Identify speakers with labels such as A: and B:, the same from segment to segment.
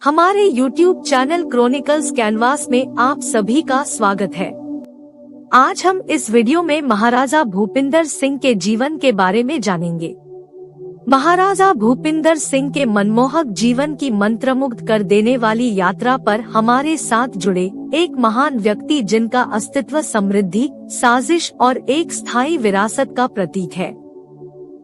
A: हमारे YouTube channel chronicles canvas में आप सभी का स्वागत है। आज हम इस वीडियो में महाराजा भूपिंदर सिंह के जीवन के बारे में जानेंगे। महाराजा भूपिंदर सिंह के मनमोहक जीवन की मंत्रमुग्ध कर देने वाली यात्रा पर हमारे साथ जुड़े एक महान व्यक्ति जिनका अस्तित्व समृद्धि, साजिश और एक स्थायी विरासत का प्रतीक है।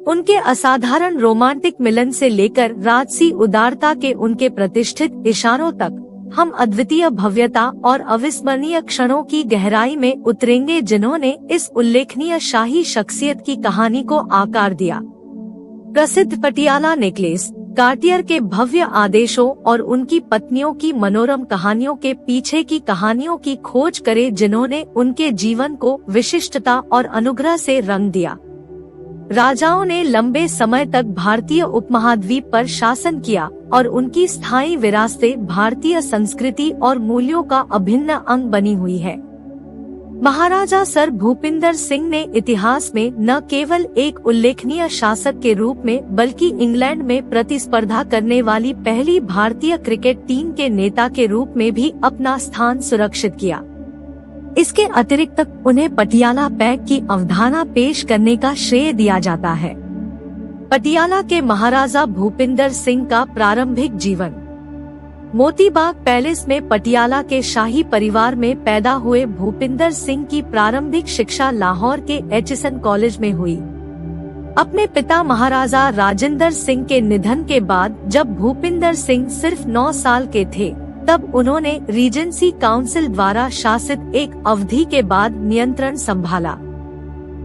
A: उनके असाधारण रोमांटिक मिलन से लेकर राजसी उदारता के उनके प्रतिष्ठित इशारों तक हम अद्वितीय भव्यता और अविस्मरणीय क्षणों की गहराई में उतरेंगे जिन्होंने इस उल्लेखनीय शाही शख्सियत की कहानी को आकार दिया। प्रसिद्ध पटियाला नेकलेस, कार्टियर के भव्य आदेशों और उनकी पत्नियों की मनोरम कहानियों के पीछे की कहानियों की खोज करें जिन्होंने उनके जीवन को विशिष्टता और अनुग्रह से रंग दिया। राजाओं ने लंबे समय तक भारतीय उपमहाद्वीप पर शासन किया और उनकी स्थायी विरासतें भारतीय संस्कृति और मूल्यों का अभिन्न अंग बनी हुई है। महाराजा सर भूपिंदर सिंह ने इतिहास में न केवल एक उल्लेखनीय शासक के रूप में बल्कि इंग्लैंड में प्रतिस्पर्धा करने वाली पहली भारतीय क्रिकेट टीम के नेता के रूप में भी अपना स्थान सुरक्षित किया। इसके अतिरिक्त उन्हें पटियाला पैक की अवधारणा पेश करने का श्रेय दिया जाता है। पटियाला के महाराजा भूपिंदर सिंह का प्रारंभिक जीवन। मोतीबाग पैलेस में पटियाला के शाही परिवार में पैदा हुए भूपिंदर सिंह की प्रारंभिक शिक्षा लाहौर के एचिसन कॉलेज में हुई। अपने पिता महाराजा राजेंद्र सिंह के निधन के बाद जब भूपिंदर सिंह सिर्फ 9 साल के थे, तब उन्होंने रीजेंसी काउंसिल द्वारा शासित एक अवधि के बाद नियंत्रण संभाला।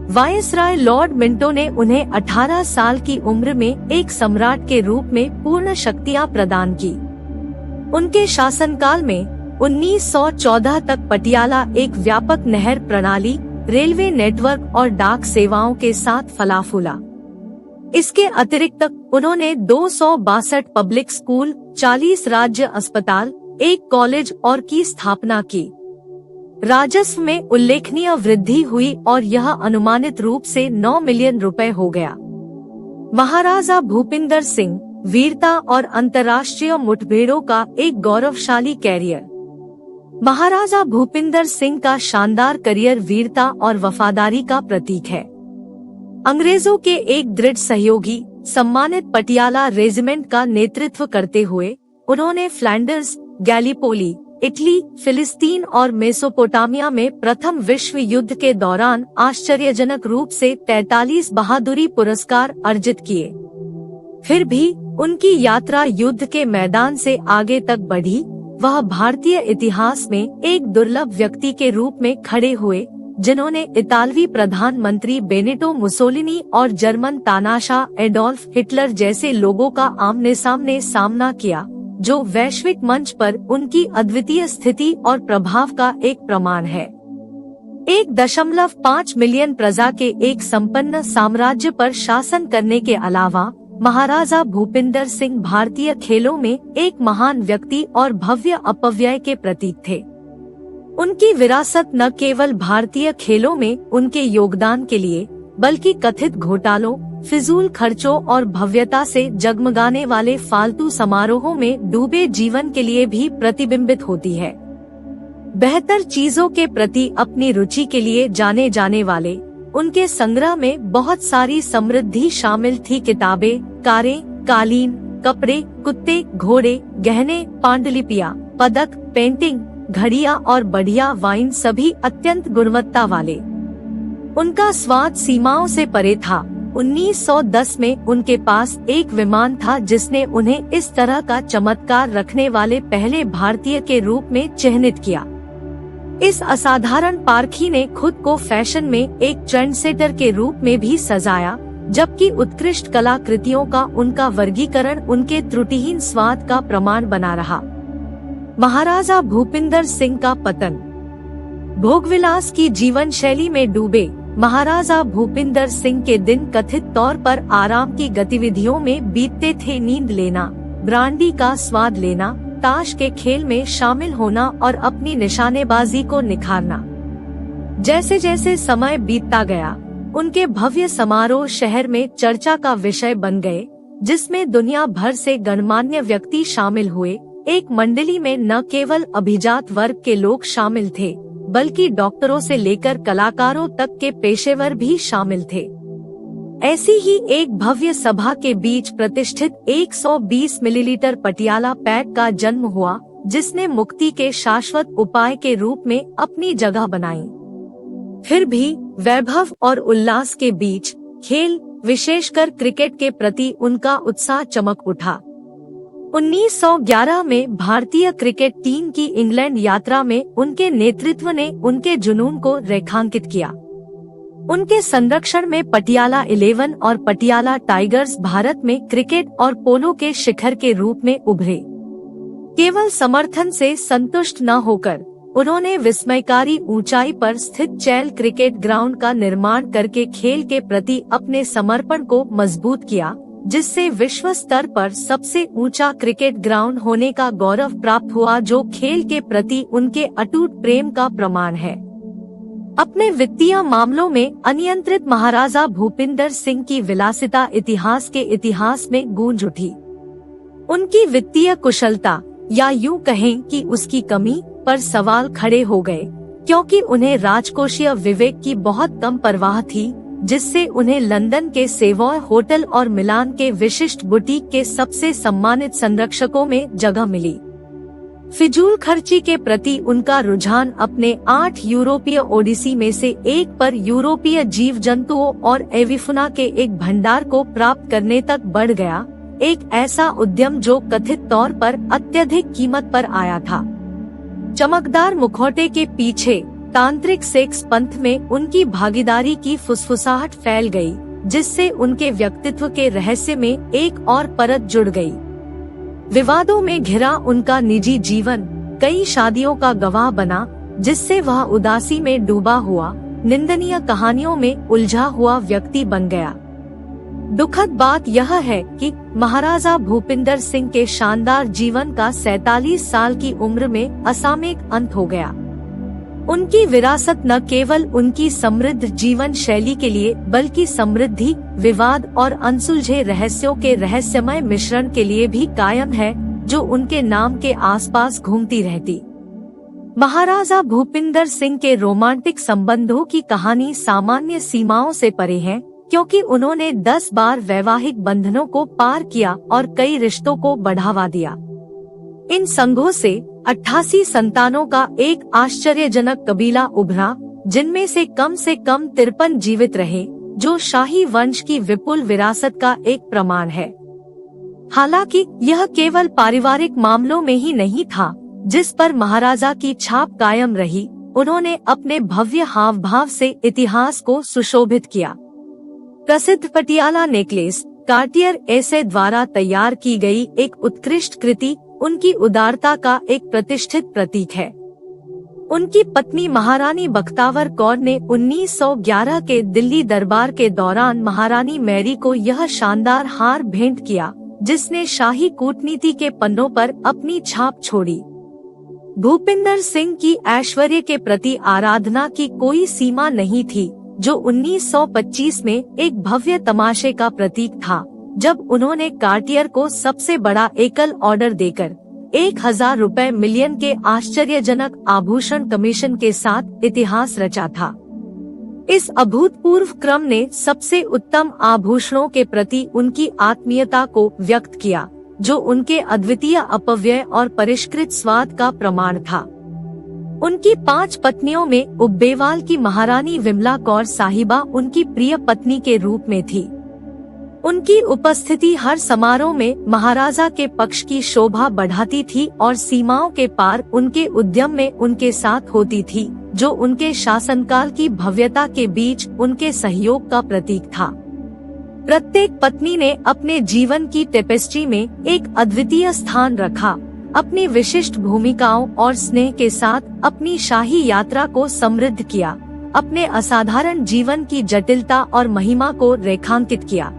A: वायसराय लॉर्ड मिंटो ने उन्हें 18 साल की उम्र में एक सम्राट के रूप में पूर्ण शक्तियां प्रदान की। उनके शासनकाल में 1914 तक पटियाला एक व्यापक नहर प्रणाली, रेलवे नेटवर्क और डाक सेवाओं के साथ फला फूला। इसके अतिरिक्त उन्होंने 262 पब्लिक स्कूल, 40 राज्य अस्पताल, एक कॉलेज और की स्थापना की। राजस्व में उल्लेखनीय वृद्धि हुई और यह अनुमानित रूप से 9 मिलियन रुपए हो गया। महाराजा भूपिंदर सिंह वीरता और अंतर्राष्ट्रीय मुठभेड़ों का एक गौरवशाली कैरियर। महाराजा भूपिंदर सिंह का शानदार करियर वीरता और वफादारी का प्रतीक है। अंग्रेजों के एक दृढ़ सहयोगी, सम्मानित पटियाला रेजिमेंट का नेतृत्व करते हुए उन्होंने फ्लैंडर्स, गैलीपोली, इटली, फिलिस्तीन और मेसोपोटामिया में प्रथम विश्व युद्ध के दौरान आश्चर्यजनक रूप से 43 बहादुरी पुरस्कार अर्जित किए। फिर भी उनकी यात्रा युद्ध के मैदान से आगे तक बढ़ी। वह भारतीय इतिहास में एक दुर्लभ व्यक्ति के रूप में खड़े हुए जिन्होंने इतालवी प्रधानमंत्री बेनिटो मुसोलिनी और जर्मन तानाशाह एडोल्फ हिटलर जैसे लोगों का आमने सामने सामना किया, जो वैश्विक मंच पर उनकी अद्वितीय स्थिति और प्रभाव का एक प्रमाण है। 1.5 मिलियन प्रजा के एक संपन्न साम्राज्य पर शासन करने के अलावा महाराजा भूपिंदर सिंह भारतीय खेलों में एक महान व्यक्ति और भव्य अपव्यय के प्रतीक थे। उनकी विरासत न केवल भारतीय खेलों में उनके योगदान के लिए बल्कि कथित घोटालों, फिजूल खर्चों और भव्यता से जगमगाने वाले फालतू समारोहों में डूबे जीवन के लिए भी प्रतिबिंबित होती है। बेहतर चीजों के प्रति अपनी रुचि के लिए जाने जाने वाले उनके संग्रह में बहुत सारी समृद्धि शामिल थी। किताबें, कारें, कालीन, कपड़े, कुत्ते, घोड़े, गहने, पांडुलिपियां, पदक, पेंटिंग, घड़ियां और बढ़िया वाइन सभी अत्यंत गुणवत्ता वाले। उनका स्वाद सीमाओं से परे था। 1910 में उनके पास एक विमान था जिसने उन्हें इस तरह का चमत्कार रखने वाले पहले भारतीय के रूप में चिन्हित किया। इस असाधारण पारखी ने खुद को फैशन में एक ट्रेंडसेटर के रूप में भी सजाया, जबकि उत्कृष्ट कलाकृतियों का उनका वर्गीकरण उनके त्रुटिहीन स्वाद का प्रमाण बना रहा। महाराजा भूपिंदर सिंह का पतन। भोगविलास की जीवन शैली में डूबे महाराजा भूपिंदर सिंह के दिन कथित तौर पर आराम की गतिविधियों में बीतते थे। नींद लेना, ब्रांडी का स्वाद लेना, ताश के खेल में शामिल होना और अपनी निशानेबाजी को निखारना। जैसे जैसे समय बीतता गया, उनके भव्य समारोह शहर में चर्चा का विषय बन गए, जिसमें दुनिया भर से गणमान्य व्यक्ति शामिल हुए। एक मंडली में न केवल अभिजात वर्ग के लोग शामिल थे, बल्कि डॉक्टरों से लेकर कलाकारों तक के पेशेवर भी शामिल थे। ऐसी ही एक भव्य सभा के बीच प्रतिष्ठित 120 मिलीलीटर पटियाला पैक का जन्म हुआ, जिसने मुक्ति के शाश्वत उपाय के रूप में अपनी जगह बनाई। फिर भी वैभव और उल्लास के बीच खेल, विशेषकर क्रिकेट के प्रति उनका उत्साह चमक उठा। 1911 में भारतीय क्रिकेट टीम की इंग्लैंड यात्रा में उनके नेतृत्व ने उनके जुनून को रेखांकित किया। उनके संरक्षण में पटियाला 11 और पटियाला टाइगर्स भारत में क्रिकेट और पोलो के शिखर के रूप में उभरे। केवल समर्थन से संतुष्ट न होकर उन्होंने विस्मयकारी ऊंचाई पर स्थित चैल क्रिकेट ग्राउंड का निर्माण करके खेल के प्रति अपने समर्पण को मजबूत किया, जिससे विश्व स्तर पर सबसे ऊंचा क्रिकेट ग्राउंड होने का गौरव प्राप्त हुआ, जो खेल के प्रति उनके अटूट प्रेम का प्रमाण है। अपने वित्तीय मामलों में अनियंत्रित महाराजा भूपिंदर सिंह की विलासिता इतिहास के इतिहास में गूंज उठी। उनकी वित्तीय कुशलता, या यूं कहें कि उसकी कमी पर सवाल खड़े हो गए, क्योंकि उन्हें राजकोषीय विवेक की बहुत कम परवाह थी, जिससे उन्हें लंदन के सेवॉय होटल और मिलान के विशिष्ट बुटीक के सबसे सम्मानित संरक्षकों में जगह मिली। फिजूल खर्ची के प्रति उनका रुझान अपने 8 यूरोपीय ओडिसी में से एक पर यूरोपीय जीव जंतुओं और एविफुना के एक भंडार को प्राप्त करने तक बढ़ गया, एक ऐसा उद्यम जो कथित तौर पर अत्यधिक कीमत पर आया था। चमकदार मुखौटे के पीछे तांत्रिक सेक्स पंथ में उनकी भागीदारी की फुसफुसाहट फैल गई, जिससे उनके व्यक्तित्व के रहस्य में एक और परत जुड़ गई। विवादों में घिरा उनका निजी जीवन कई शादियों का गवाह बना, जिससे वह उदासी में डूबा हुआ, निंदनीय कहानियों में उलझा हुआ व्यक्ति बन गया। दुखद बात यह है कि महाराजा भूपिंदर सिंह के शानदार जीवन का 47 साल की उम्र में असामयिक अंत हो गया। उनकी विरासत न केवल उनकी समृद्ध जीवन शैली के लिए, बल्कि समृद्धि, विवाद और अनसुलझे रहस्यों के रहस्यमय मिश्रण के लिए भी कायम है, जो उनके नाम के आसपास घूमती रहती। महाराजा भूपिंदर सिंह के रोमांटिक संबंधों की कहानी सामान्य सीमाओं से परे है, क्योंकि उन्होंने 10 बार वैवाहिक बंधनों को पार किया और कई रिश्तों को बढ़ावा दिया। इन संघों से 88 संतानों का एक आश्चर्यजनक कबीला उभरा, जिनमें से कम 53 जीवित रहे, जो शाही वंश की विपुल विरासत का एक प्रमाण है। हालांकि यह केवल पारिवारिक मामलों में ही नहीं था जिस पर महाराजा की छाप कायम रही, उन्होंने अपने भव्य हाव भाव से इतिहास को सुशोभित किया। प्रसिद्ध पटियाला नेकलेस कार्टियर ऐसे द्वारा तैयार की गई एक उत्कृष्ट कृति उनकी उदारता का एक प्रतिष्ठित प्रतीक है। उनकी पत्नी महारानी बख्तावर कौर ने 1911 के दिल्ली दरबार के दौरान महारानी मैरी को यह शानदार हार भेंट किया, जिसने शाही कूटनीति के पन्नों पर अपनी छाप छोड़ी। भूपिंदर सिंह की ऐश्वर्य के प्रति आराधना की कोई सीमा नहीं थी, जो 1925 में एक भव्य तमाशे का प्रतीक था, जब उन्होंने कार्टियर को सबसे बड़ा एकल ऑर्डर देकर 1000 रुपए मिलियन के आश्चर्यजनक आभूषण कमीशन के साथ इतिहास रचा था। इस अभूतपूर्व क्रम ने सबसे उत्तम आभूषणों के प्रति उनकी आत्मीयता को व्यक्त किया, जो उनके अद्वितीय अपव्यय और परिष्कृत स्वाद का प्रमाण था। उनकी 5 पत्नियों में उब्बेवाल की महारानी विमला कौर साहिबा उनकी प्रिय पत्नी के रूप में थी। उनकी उपस्थिति हर समारोह में महाराजा के पक्ष की शोभा बढ़ाती थी और सीमाओं के पार उनके उद्यम में उनके साथ होती थी, जो उनके शासनकाल की भव्यता के बीच उनके सहयोग का प्रतीक था। प्रत्येक पत्नी ने अपने जीवन की टेपेस्ट्री में एक अद्वितीय स्थान रखा, अपनी विशिष्ट भूमिकाओं और स्नेह के साथ अपनी शाही यात्रा को समृद्ध किया, अपने असाधारण जीवन की जटिलता और महिमा को रेखांकित किया।